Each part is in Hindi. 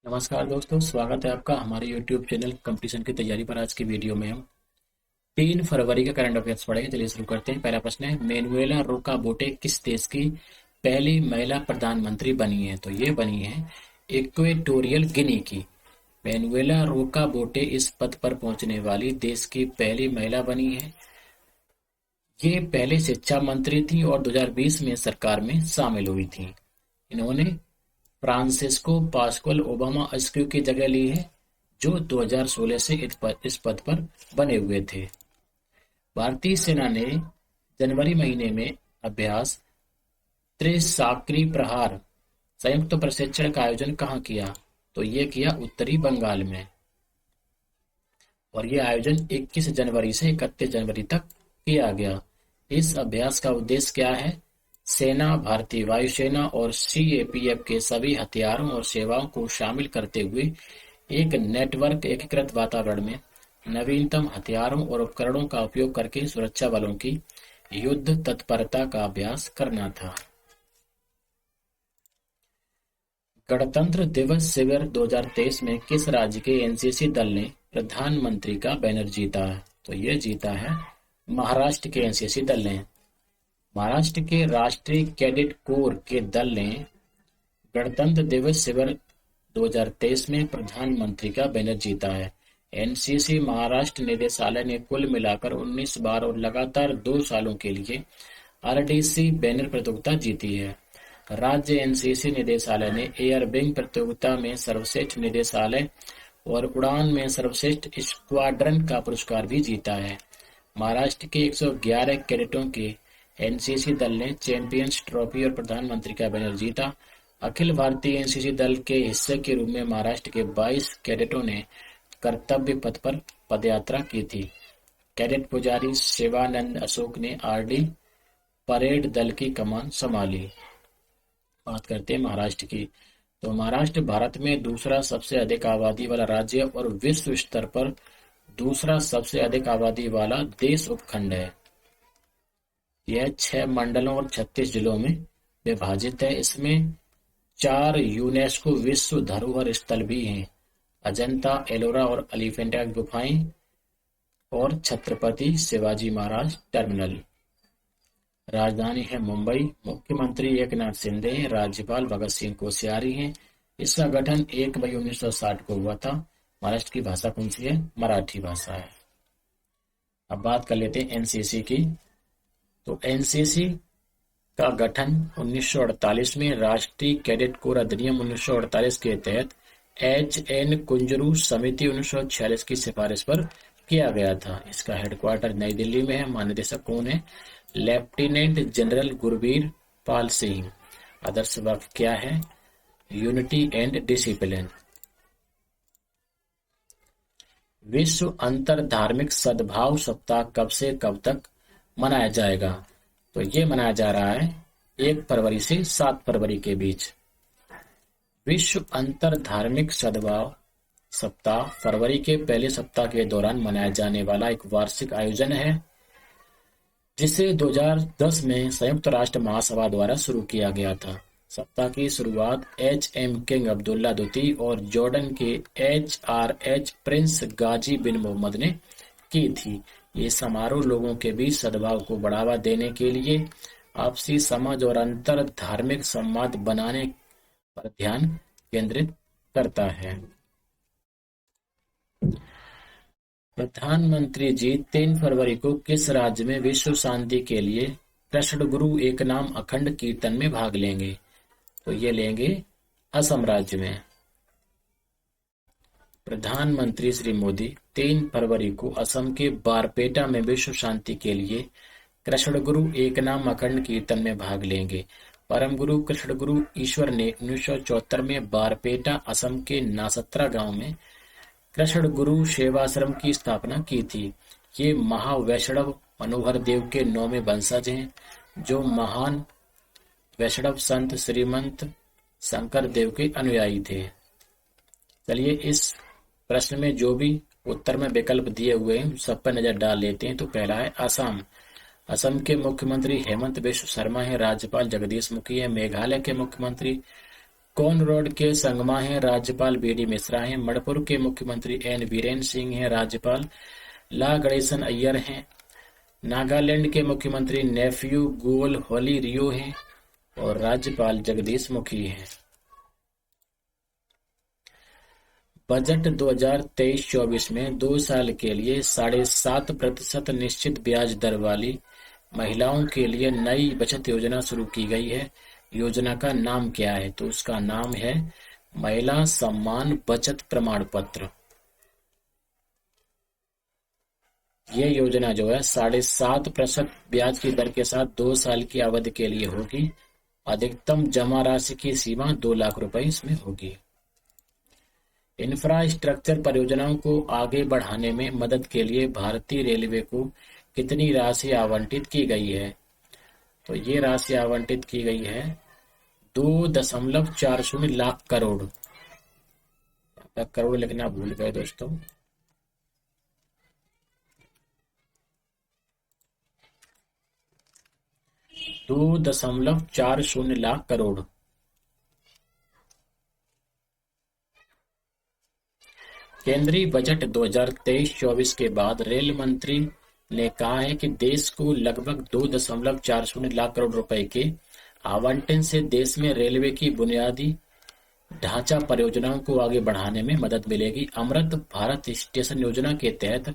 नमस्कार दोस्तों, स्वागत है आपका हमारे YouTube चैनल कंपटीशन की तैयारी पर। आज की वीडियो में हम 3 फरवरी का करंट अफेयर्स पढ़ेंगे। चलिए शुरू करते हैं। पहला प्रश्न है, मैनुएला रोकाबोटे किस देश की पहली महिला प्रधानमंत्री बनी है? तो ये बनी है इक्वेटोरियल गिनी की। मैनुएला रोकाबोटे इस पद पर पहुंचने वाली देश की पहली महिला बनी है। ये पहले शिक्षा मंत्री थी और 2020 में सरकार में शामिल हुई थी। इन्होंने फ्रांसिस्को पास्कुअल ओबामा अस्क्यू की जगह ली है, जो 2016 से इस पद पर बने हुए थे। भारतीय सेना ने जनवरी महीने में अभ्यास त्रिशाक्री प्रहार संयुक्त प्रशिक्षण का आयोजन कहाँ किया? तो ये किया उत्तरी बंगाल में, और ये आयोजन 21 जनवरी से 31 जनवरी तक किया गया। इस अभ्यास का उद्देश्य क्या है? सेना, भारतीय वायुसेना और सीएपीएफ के सभी हथियारों और सेवाओं को शामिल करते हुए एक नेटवर्क एकीकृत वातावरण में नवीनतम हथियारों और उपकरणों का उपयोग करके सुरक्षा बलों की युद्ध तत्परता का अभ्यास करना था। गणतंत्र दिवस शिविर 2023 में किस राज्य के एनसीसी दल ने प्रधानमंत्री का बैनर जीता है? तो ये जीता है महाराष्ट्र के एनसीसी दल ने। महाराष्ट्र के राष्ट्रीय कैडेट कोर के दल ने गणतंत्र दिवस शिविर 2023 में प्रधानमंत्री का बैनर जीता है। एनसीसी महाराष्ट्र निदेशालय ने कुल मिलाकर 19 बार और लगातार 2 सालों के लिए आरडीसी बैनर प्रतियोगिता जीती है। राज्य एनसीसी निदेशालय ने एयर विंग प्रतियोगिता में सर्वश्रेष्ठ निदेशालय और उड़ान में सर्वश्रेष्ठ स्क्वाड्रन का पुरस्कार भी जीता है। महाराष्ट्र के 111 कैडेटों के एनसीसी दल ने चैंपियंस ट्रॉफी और प्रधानमंत्री का बैनर जीता। अखिल भारतीय एनसीसी दल के हिस्से के रूप में महाराष्ट्र के 22 कैडेटों ने कर्तव्य पथ पर पदयात्रा की थी। कैडेट पुजारी शिवानंद अशोक ने आरडी परेड दल की कमान संभाली। बात करते हैं महाराष्ट्र की। तो महाराष्ट्र भारत में दूसरा सबसे अधिक आबादी वाला राज्य और विश्व स्तर पर दूसरा सबसे अधिक आबादी वाला देश उपखंड है। यह 6 मंडलों और 36 जिलों में विभाजित है। इसमें 4 यूनेस्को विश्व धरोहर स्थल भी हैं: अजंता, एलोरा और एलिफेंटा गुफाएं और छत्रपति शिवाजी महाराज टर्मिनल। राजधानी है मुंबई। मुख्यमंत्री एकनाथ शिंदे हैं। राज्यपाल भगत सिंह कोश्यारी हैं। इसका गठन 1 मई 1960 को हुआ था। महाराष्ट्र की भाषा कौन सी है? मराठी भाषा है। अब बात कर लेते हैं एनसीसी की। तो एनसीसी का गठन 1948 में राष्ट्रीय कैडेट कोर अधिनियम 1948 के तहत एच.एन. कुंजरू समिति 1946 की सिफारिश पर किया गया था। इसका हेडक्वार्टर नई दिल्ली में है। महानिदेशक कौन है? Lieutenant general Gurbir Pal Singh. आदर्श वाक्य क्या है? Unity and discipline. विश्व अंतर धार्मिक सद्भाव सप्ताह कब से कब तक मनाया जाएगा? तो ये मनाया जा रहा है 1 फरवरी से 7 फरवरी के बीच। विश्व अंतर धार्मिक सद्भाव सप्ताह फरवरी के पहले सप्ताह के दौरान मनाया जाने वाला एक वार्षिक आयोजन है, जिसे 2010 में संयुक्त राष्ट्र महासभा द्वारा शुरू किया गया था। सप्ताह की शुरुआत एच.एम. किंग अब्दुल्ला द्वितीय और जॉर्डन के एच.आर.एच. प्रिंस गाजी बिन मोहम्मद ने की थी। ये समारोह लोगों के बीच सद्भाव को बढ़ावा देने के लिए आपसी समझ और अंतर धार्मिक संवाद बनाने पर ध्यान केंद्रित करता है। प्रधानमंत्री जी 3 फरवरी को किस राज्य में विश्व शांति के लिए कृष्ण गुरु एक नाम अखंड कीर्तन में भाग लेंगे? तो ये लेंगे असम राज्य में। प्रधानमंत्री श्री मोदी 3 फरवरी को असम के बारपेटा में विश्व शांति के लिए कृष्ण गुरु एक नाम अखंड कीर्तन में भाग लेंगे। परम गुरु कृष्ण गुरु ईश्वर ने 1974 में बारपेटा असम के नासत्रा गांव में कृष्ण गुरु सेवाश्रम की स्थापना की थी। ये महावैष्णव मनोहर देव के 9वें वंशज हैं, जो महान वैष्णव संत श्रीमंत शंकर देव के अनुयायी थे। चलिए इस प्रश्न में जो भी उत्तर में विकल्प दिए हुए हैं सब पर नजर डाल लेते हैं। तो पहला है असम। असम के मुख्यमंत्री हेमंत बिश्व शर्मा है। राज्यपाल जगदीश मुखी है। मेघालय के मुख्यमंत्री कौन रोड के संगमा हैं राज्यपाल बी.डी. मिश्रा हैं। मणिपुर के मुख्यमंत्री एन बीरेन सिंह हैं। राज्यपाल ला गणेशन अय्यर हैं। नागालैंड के मुख्यमंत्री नेफ्यू गोल होली रियो हैं और राज्यपाल जगदीश मुखी हैं। बजट 2023-24 में 2 साल के लिए 7.5% निश्चित ब्याज दर वाली महिलाओं के लिए नई बचत योजना शुरू की गई है। योजना का नाम क्या है? तो उसका नाम है महिला सम्मान बचत प्रमाण पत्र। ये योजना जो है 7.5% ब्याज की दर के साथ 2 साल की अवधि के लिए होगी। अधिकतम जमा राशि की सीमा 2 लाख रुपए इसमें होगी। इंफ्रास्ट्रक्चर परियोजनाओं को आगे बढ़ाने में मदद के लिए भारतीय रेलवे को कितनी राशि आवंटित की गई है? तो ये राशि आवंटित की गई है 2.40 लाख करोड़। करोड़ लिखना भूल गए दोस्तों। 2.40 लाख करोड़। केंद्रीय बजट 2023-24 के बाद रेल मंत्री ने कहा है कि देश को लगभग 2.40 लाख करोड़ रुपए के आवंटन से देश में रेलवे की बुनियादी ढांचा परियोजनाओं को आगे बढ़ाने में मदद मिलेगी। अमृत भारत स्टेशन योजना के तहत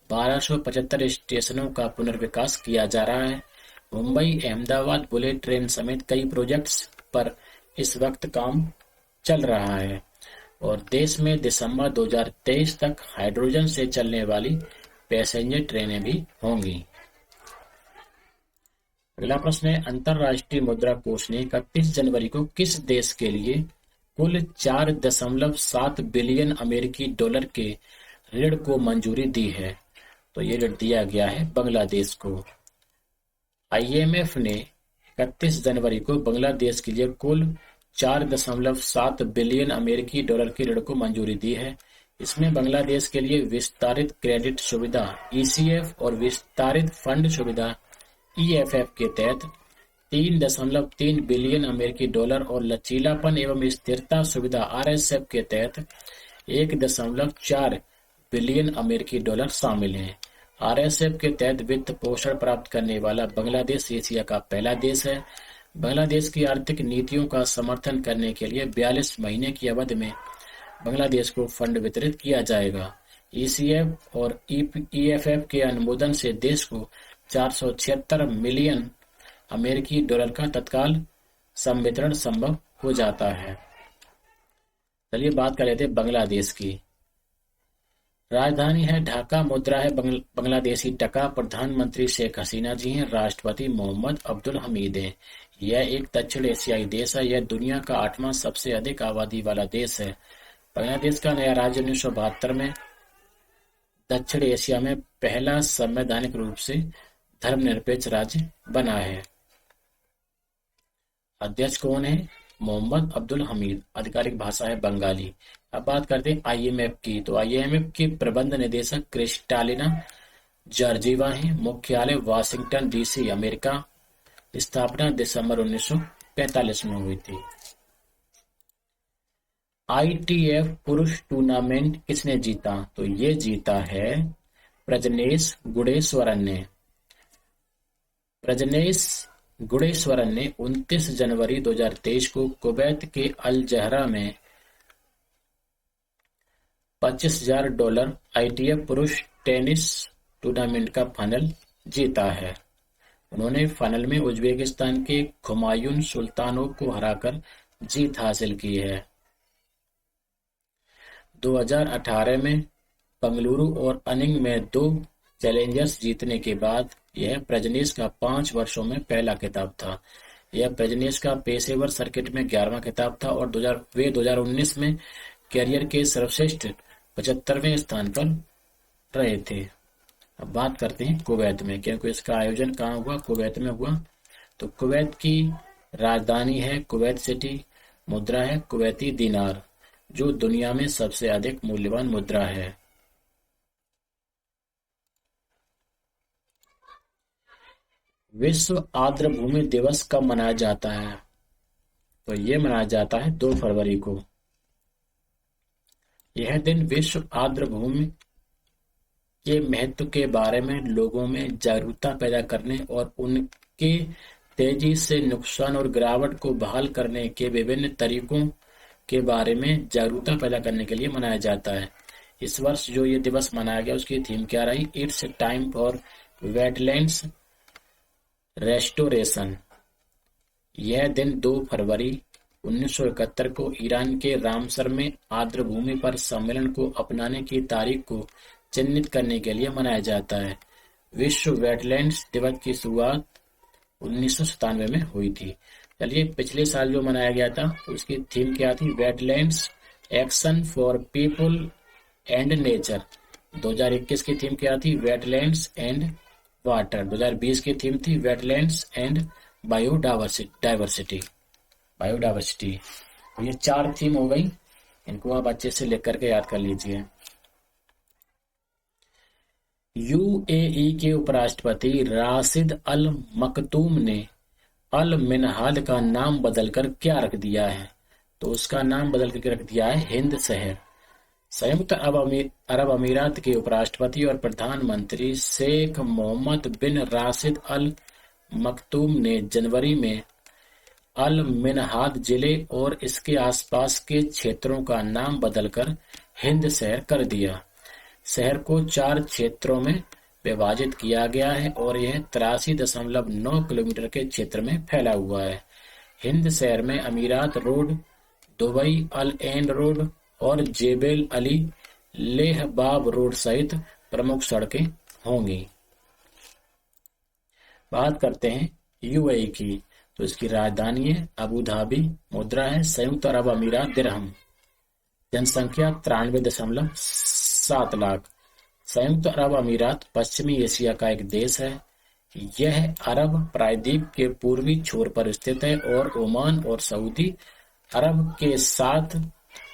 1275 स्टेशनों का पुनर्विकास किया जा रहा है। मुंबई अहमदाबाद बुलेट ट्रेन समेत कई प्रोजेक्ट्स पर इस वक्त काम चल रहा है और देश में दिसंबर 2023 तक हाइड्रोजन से चलने वाली पैसेंजर ट्रेनें भी होंगी। अगला प्रश्न है, अंतर्राष्ट्रीय मुद्रा कोष ने 31 जनवरी को किस देश के लिए कुल 4.7 बिलियन अमेरिकी डॉलर के ऋण को मंजूरी दी है? तो ये ऋण दिया गया है बांग्लादेश को। आईएमएफ ने 31 जनवरी को बांग्लादेश के लिए कुल 4.7 बिलियन अमेरिकी डॉलर के ऋण को मंजूरी दी है। इसमें बांग्लादेश के लिए विस्तारित क्रेडिट सुविधा ईसीएफ और विस्तारित फंड सुविधा ईएफएफ के तहत 3.3 बिलियन अमेरिकी डॉलर और लचीलापन एवं स्थिरता सुविधा आरएसएफ के तहत 1.4 बिलियन अमेरिकी डॉलर शामिल हैं। आरएसएफ के तहत वित्त पोषण प्राप्त करने वाला बांग्लादेश एशिया का पहला देश है। बांग्लादेश की आर्थिक नीतियों का समर्थन करने के लिए 42 महीने की अवधि में बांग्लादेश को फंड वितरित किया जाएगा। ईसीएफ और ईएफएफ के अनुमोदन से देश को 476 मिलियन अमेरिकी डॉलर का तत्काल संवितरण संभव हो जाता है। चलिए बात कर लेते हैं बांग्लादेश की। राजधानी है ढाका, मुद्रा है बांग्लादेशी टका, प्रधानमंत्री शेख हसीना जी हैं, राष्ट्रपति मोहम्मद अब्दुल हमीद हैं। यह एक दक्षिण एशियाई देश है। यह दुनिया का 8वां सबसे अधिक आबादी वाला देश है। बांग्लादेश का नया राज्य 1972 में दक्षिण एशिया में पहला संवैधानिक रूप से धर्मनिरपेक्ष राज्य बना है। अध्यक्ष कौन है? मोहम्मद अब्दुल हमीद। आधिकारिक भाषा है बंगाली। अब बात करते हैं आईएमएफ की। तो आईएमएफ की प्रबंध निदेशक क्रिस्टालिना जॉर्जीवा है। मुख्यालय वाशिंगटन डीसी, अमेरिका। स्थापना दिसंबर 1945 में हुई थी। आईटीएफ पुरुष टूर्नामेंट किसने जीता? तो ये जीता है प्रजनेश गुणेश्वरन ने। प्रजनेश गुणेश्वरन ने 29 जनवरी 2023 को कुवैत के अल जहरा में $25,000 आईटीएफ पुरुष टेनिस टूर्नामेंट का फाइनल जीता है। उन्होंने फाइनल में उज्बेकिस्तान के खुमायून सुल्तानोव को हराकर जीत हासिल की है। 2018 में बंगलुरु और अनिंग में 2 चैलेंजर्स जीतने के बाद यह प्रजनेश का 5 वर्षों में पहला खिताब था। यह प्रजनेश का पेशेवर सर्किट में 11वां खिताब था और 2019 में कैरियर के सर्वश्रेष्ठ 75वें स्थान पर रहे थे। अब बात करते हैं कुवैत में, क्योंकि इसका आयोजन कहाँ हुआ? कुवैत में हुआ। तो कुवैत की राजधानी है कुवैत सिटी। मुद्रा है कुवैती दीनार, जो दुनिया में सबसे अधिक मूल्यवान मुद्रा है। विश्व आर्द्रभूमि दिवस कब मनाया जाता है? तो ये मनाया जाता है 2 फरवरी को। यह दिन विश्व आर्द्रभूमि के महत्व के बारे में लोगों में जागरूकता पैदा करने और उनके तेजी से नुकसान और गिरावट को बहाल करने के विभिन्न तरीकों के बारे में जागरूकता पैदा करने के लिए मनाया जाता है। इस वर्ष जो ये दिवस मनाया गया उसकी थीम क्या रही? It's time for wetlands restoration. यह दिन 2 फरवरी 1971 को ईरान के रामसर में आर्द्रभूमि पर सम्मेलन को अपनाने की तारीख को चिन्हित करने के लिए मनाया जाता है। विश्व वेटलैंड्स दिवस की शुरुआत 1997 में हुई थी। चलिए, पिछले साल जो मनाया गया था उसकी थीम क्या थी? Wetlands action for people and nature. 2021 की थीम क्या थी? Wetlands and water. 2020 की थीम थी वेटलैंड्स एंड बायोडाइवर्सिटी। ये 4 थीम हो गई, इनको आप अच्छे से लिख करके याद कर लीजिए। यूएई के उपराष्ट्रपति राशिद अल मकतूम ने अल मिनहाल का नाम बदलकर क्या रख दिया है? तो उसका नाम बदल करके रख दिया है हिंद शहर। संयुक्त अरब अमीरात के उपराष्ट्रपति और प्रधानमंत्री शेख मोहम्मद बिन राशिद अल मकतूम ने जनवरी में अल मिनहाल जिले और इसके आसपास के क्षेत्रों का नाम बदलकर हिंद शहर कर दिया। शहर को 4 क्षेत्रों में विभाजित किया गया है और यह 83.9 किलोमीटर के क्षेत्र में फैला हुआ है। हिंद शहर में अमीरात रोड, दुबई अल एन रोड और जेबेल अली लेहबाब रोड सहित प्रमुख सड़कें होंगी। बात करते हैं यूएई की, तो इसकी राजधानी है अबू धाबी, मुद्रा है संयुक्त अरब अमीरात दिरहम, जनसंख्या 93.7 लाख। संयुक्त अरब अमीरात पश्चिमी एशिया का एक देश है। यह अरब प्रायद्वीप के पूर्वी छोर पर स्थित है और ओमान और सऊदी अरब के साथ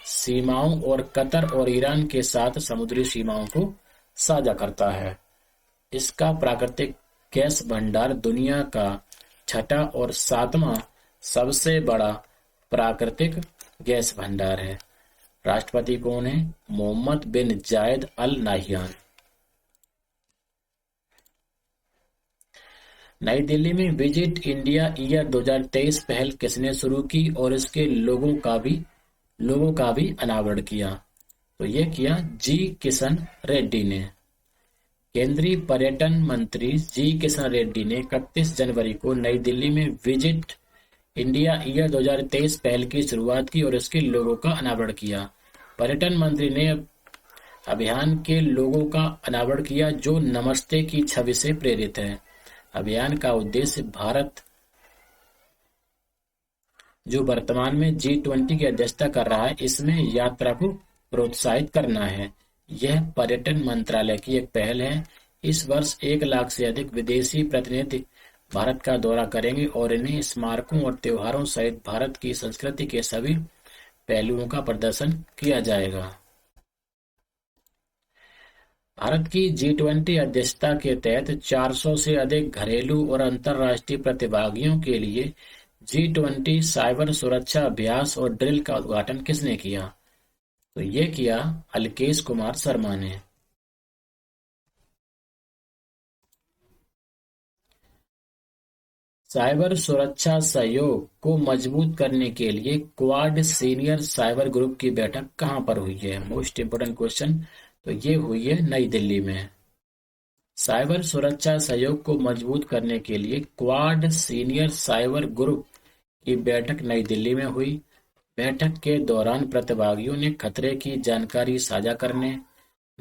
सीमाओं और कतर और ईरान के साथ समुद्री सीमाओं को साझा करता है। इसका प्राकृतिक गैस भंडार दुनिया का 6वां और 7वां सबसे बड़ा प्राकृतिक गैस भंडार है। राष्ट्रपति कौन है? मोहम्मद बिन जायद अल नाहियान। नई दिल्ली में विजिट इंडिया ईयर 2023 पहल किसने शुरू की और इसके लोगों का भी अनावरण किया? तो ये किया जी किशन रेड्डी ने। केंद्रीय पर्यटन मंत्री जी किशन रेड्डी ने 31 जनवरी को नई दिल्ली में विजिट इंडिया ईयर 2023 पहल की शुरुआत की और इसके लोगों का अनावरण किया। पर्यटन मंत्री ने अभियान के लोगों का अनावरण किया जो नमस्ते की छवि से प्रेरित है। अभियान का उद्देश्य भारत, जो वर्तमान में G20 की अध्यक्षता कर रहा है, इसमें यात्रा को प्रोत्साहित करना है। यह पर्यटन मंत्रालय की एक पहल है। इस वर्ष 1 लाख से अधिक विदेशी प्रतिनिधि भारत का दौरा करेंगे और इन्हें स्मारकों और त्योहारों सहित भारत की संस्कृति के सभी पहलुओं का प्रदर्शन किया जाएगा। भारत की G20 अध्यक्षता के तहत 400 से अधिक घरेलू और अंतर्राष्ट्रीय प्रतिभागियों के लिए G20 साइबर सुरक्षा अभ्यास और ड्रिल का उद्घाटन किसने किया? तो ये किया अलकेश कुमार शर्मा ने। साइबर सुरक्षा सहयोग को मजबूत करने के लिए क्वाड सीनियर साइबर ग्रुप की बैठक कहां पर हुई है? Most important question. तो ये हुई है नई दिल्ली में। साइबर सुरक्षा सहयोग को मजबूत करने के लिए क्वाड सीनियर साइबर ग्रुप की बैठक नई दिल्ली में हुई। बैठक के दौरान प्रतिभागियों ने खतरे की जानकारी साझा करने,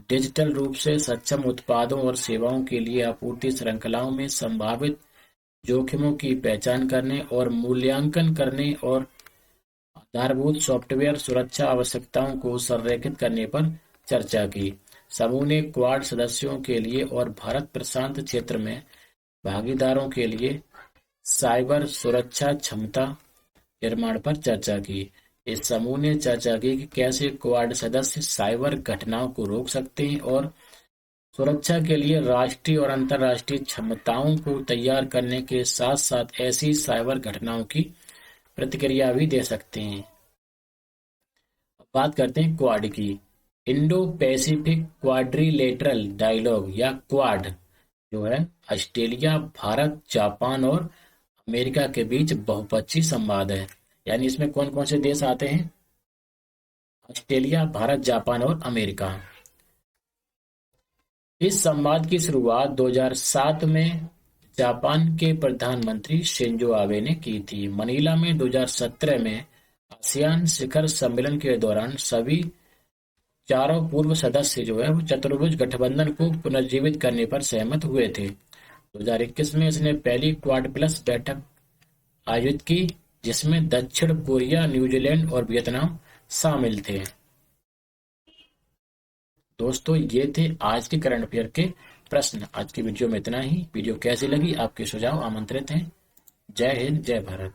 डिजिटल रूप से सक्षम उत्पादों और सेवाओं के लिए आपूर्ति श्रृंखलाओं में संभावित जोखिमों की पहचान करने और मूल्यांकन करने और आधारभूत सॉफ्टवेयर सुरक्षा आवश्यकताओं को संरेखित करने पर चर्चा की। समूह ने क्वाड सदस्यों के लिए और भारत प्रशांत क्षेत्र में भागीदारों के लिए साइबर सुरक्षा क्षमता निर्माण पर चर्चा की। इस समूह ने चर्चा की कि कैसे क्वाड सदस्य साइबर घटनाओं को रोक सकते हैं और सुरक्षा के लिए राष्ट्रीय और अंतर्राष्ट्रीय क्षमताओं को तैयार करने के साथ साथ ऐसी साइबर घटनाओं की प्रतिक्रिया भी दे सकते हैं। बात करते हैं क्वाड की। इंडो पैसिफिक क्वाड्रिलेटरल डायलॉग या क्वाड जो है ऑस्ट्रेलिया, भारत, जापान और अमेरिका के बीच बहुपक्षीय संवाद है। यानी इसमें कौन कौन से देश आते हैं? ऑस्ट्रेलिया, भारत, जापान और अमेरिका। इस संवाद की शुरुआत 2007 में जापान के प्रधानमंत्री शिंजो आबे ने की थी। मनीला में 2017 में आसियान शिखर सम्मेलन के दौरान सभी चारों पूर्व सदस्य जो है वो चतुर्भुज गठबंधन को पुनर्जीवित करने पर सहमत हुए थे। 2021 में इसने पहली क्वाड प्लस बैठक आयोजित की, जिसमें दक्षिण कोरिया, न्यूजीलैंड और वियतनाम शामिल थे। दोस्तों, ये थे आज के करंट अफेयर के प्रश्न। आज की वीडियो में इतना ही। वीडियो कैसी लगी, आपके सुझाव आमंत्रित हैं। जय हिंद, जय भारत।